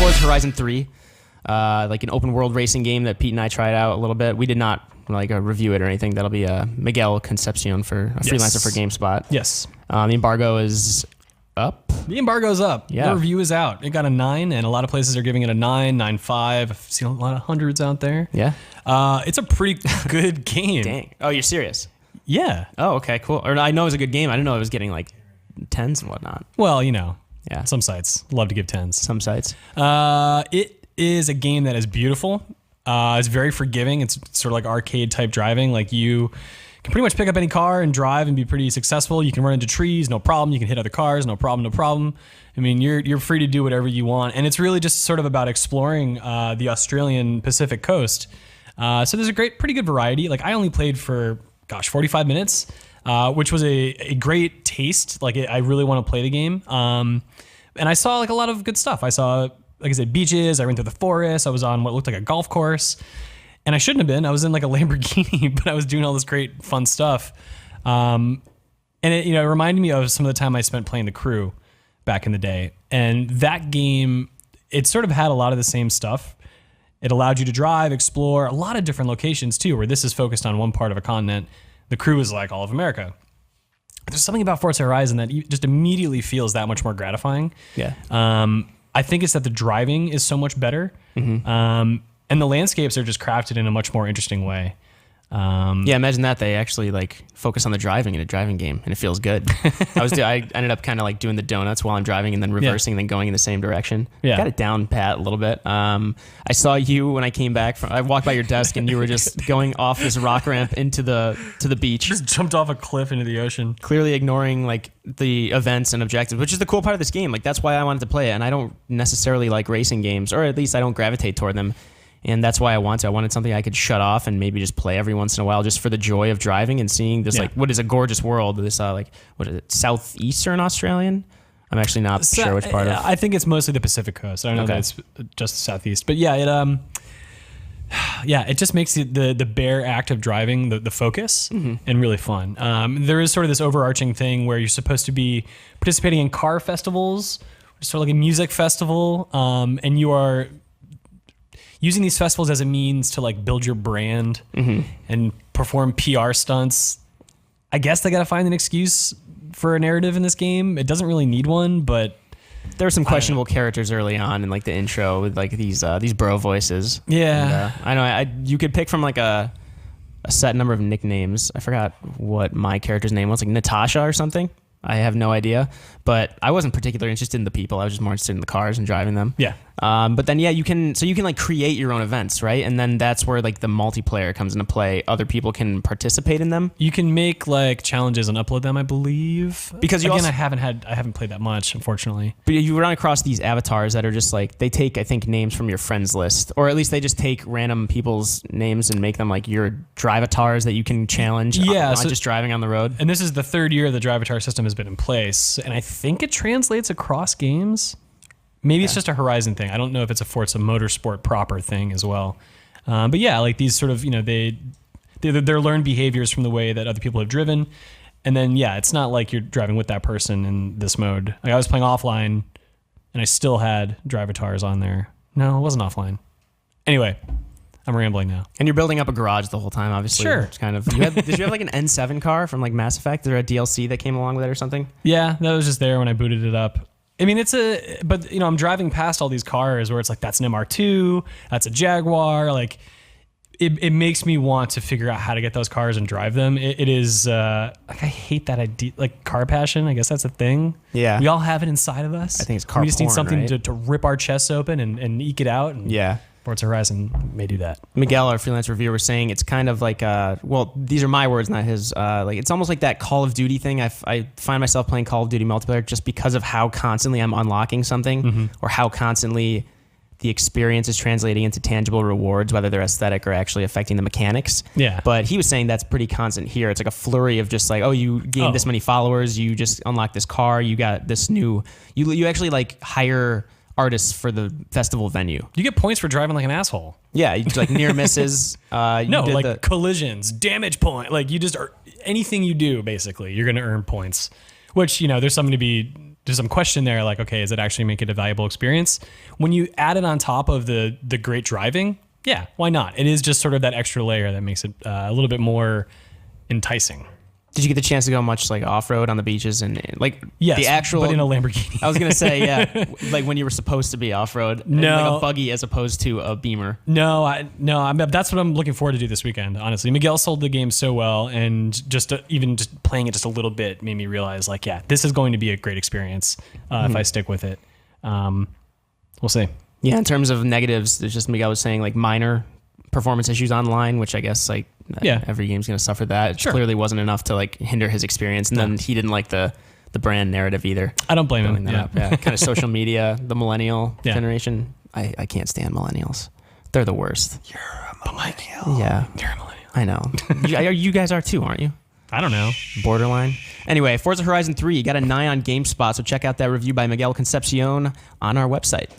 Forza Horizon 3, like an open world racing game that Pete and I tried out a little bit. We did not review it or anything. That'll be Miguel Concepcion for a freelancer for GameSpot. Yes. The embargo is up. The embargo's up. Yeah. The review is out. It got a 9, and a lot of places are giving it a 9, 9.5. I've seen a lot of hundreds out there. Yeah. It's a pretty good game. Dang. Oh, you're serious? Yeah. Oh, okay, cool. Or I know it was a good game. I didn't know it was getting like 10s and whatnot. Well, you know. Yeah. Some sites love to give 10s. Some sites. It is a game that is beautiful. It's very forgiving. It's sort of like arcade type driving. Like you can pretty much pick up any car and drive and be pretty successful. You can run into trees, no problem. You can hit other cars, no problem, no problem. I mean, you're free to do whatever you want. And it's really just sort of about exploring the Australian Pacific coast. So there's a pretty good variety. Like I only played for, 45 minutes, which was a great taste. Like I really want to play the game. And I saw like a lot of good stuff. I saw, like I said, beaches. I went through the forest. I was on what looked like a golf course. And I shouldn't have been. I was in like a Lamborghini, but I was doing all this great fun stuff. And it, it reminded me of some of the time I spent playing The Crew back in the day. And that game, it sort of had a lot of the same stuff. It allowed you to drive, explore a lot of different locations too, where this is focused on one part of a continent. The Crew is like all of America. There's something about Forza Horizon that just immediately feels that much more gratifying. Yeah. I think it's that the driving is so much better. Mm-hmm. And the landscapes are just crafted in a much more interesting way. Yeah, imagine that they actually like focus on the driving in a driving game, and it feels good. I ended up kind of like doing the donuts while I'm driving, and then reversing, and then going in the same direction. Yeah, got it down pat a little bit. I saw you when I came back. I walked by your desk, and you were just going off this rock ramp into the beach. Just jumped off a cliff into the ocean. Clearly ignoring like the events and objectives, which is the cool part of this game. Like that's why I wanted to play it, and I don't necessarily like racing games, or at least I don't gravitate toward them. And that's why I wanted something I could shut off and maybe just play every once in a while, just for the joy of driving and seeing this, like, what is a gorgeous world. This, what is it, southeastern Australian? I'm actually not sure which part of. I think it's mostly the Pacific coast. I don't know that it's just southeast, but yeah, it just makes the bare act of driving the focus and really fun. There is sort of this overarching thing where you're supposed to be participating in car festivals, sort of like a music festival, and you are using these festivals as a means to like build your brand and perform PR stunts. I guess they got to find an excuse for a narrative in this game. It doesn't really need one, but there were some questionable characters early on in like the intro with like these bro voices. Yeah, and, I know you could pick from like a set number of nicknames. I forgot what my character's name was, like Natasha or something. I have no idea, but I wasn't particularly interested in the people. I was just more interested in the cars and driving them. Yeah. But then, you can like create your own events, right? And then that's where like the multiplayer comes into play. Other people can participate in them. You can make like challenges and upload them, I believe. Because I haven't played that much, unfortunately. But you run across these avatars that are just like, they take, I think, names from your friends list, or at least they just take random people's names and make them like your drivatars that you can challenge. Yeah. So just driving on the road. And this is the third year the drivatar system has been in place. And I think it translates across games. Maybe it's just a Horizon thing. I don't know if it's a Forza Motorsport proper thing as well. But yeah, like these sort of, they're learned behaviors from the way that other people have driven. And then, it's not like you're driving with that person in this mode. Like I was playing offline and I still had drivatars on there. No, it wasn't offline. Anyway, I'm rambling now. And you're building up a garage the whole time, obviously. Sure. It's kind of, did you have like an N7 car from like Mass Effect? Is there a DLC that came along with it or something? Yeah, that was just there when I booted it up. I mean, but I'm driving past all these cars where it's like, that's an MR2, that's a Jaguar. Like it makes me want to figure out how to get those cars and drive them. It is, like, I hate that idea, like car passion. I guess that's a thing. Yeah. We all have it inside of us. I think it's car We just porn, need something right? to rip our chests open and eke it out. And yeah. Forza Horizon may do that. Miguel, our freelance reviewer, was saying it's kind of like, these are my words, not his. Like it's almost like that Call of Duty thing. I find myself playing Call of Duty multiplayer just because of how constantly I'm unlocking something, or how constantly the experience is translating into tangible rewards, whether they're aesthetic or actually affecting the mechanics. Yeah. But he was saying that's pretty constant here. It's like a flurry of just like, oh, you gained this many followers, you just unlocked this car, you got this new. You actually like hire artists for the festival venue. You get points for driving like an asshole. Yeah, you like near misses. Collisions, damage point. Like you just anything you do, basically, you're going to earn points. Which there's something to be there's some question there, like, okay, does it actually make it a valuable experience? When you add it on top of the great driving, yeah, why not? It is just sort of that extra layer that makes it a little bit more enticing. Did you get the chance to go much like off-road on the beaches and like Yes, the actual? but in a Lamborghini. I was gonna say, yeah, like when you were supposed to be off-road, No. like a buggy as opposed to a Beamer. No, that's what I'm looking forward to do this weekend. Honestly, Miguel sold the game so well, and even just playing it just a little bit made me realize, like, yeah, this is going to be a great experience if I stick with it. We'll see. Yeah, in terms of negatives, there's just Miguel was saying like minor performance issues online, which I guess like every game's gonna suffer that. It clearly wasn't enough to like hinder his experience, and then he didn't like the brand narrative either. I don't blame him. Yeah, kind of social media, the millennial generation. I can't stand millennials. They're the worst. You're a millennial. Yeah, you're a millennial. I know. You guys are too, aren't you? I don't know. Borderline. Anyway, Forza Horizon 3 got a 9 on GameSpot, so check out that review by Miguel Concepcion on our website.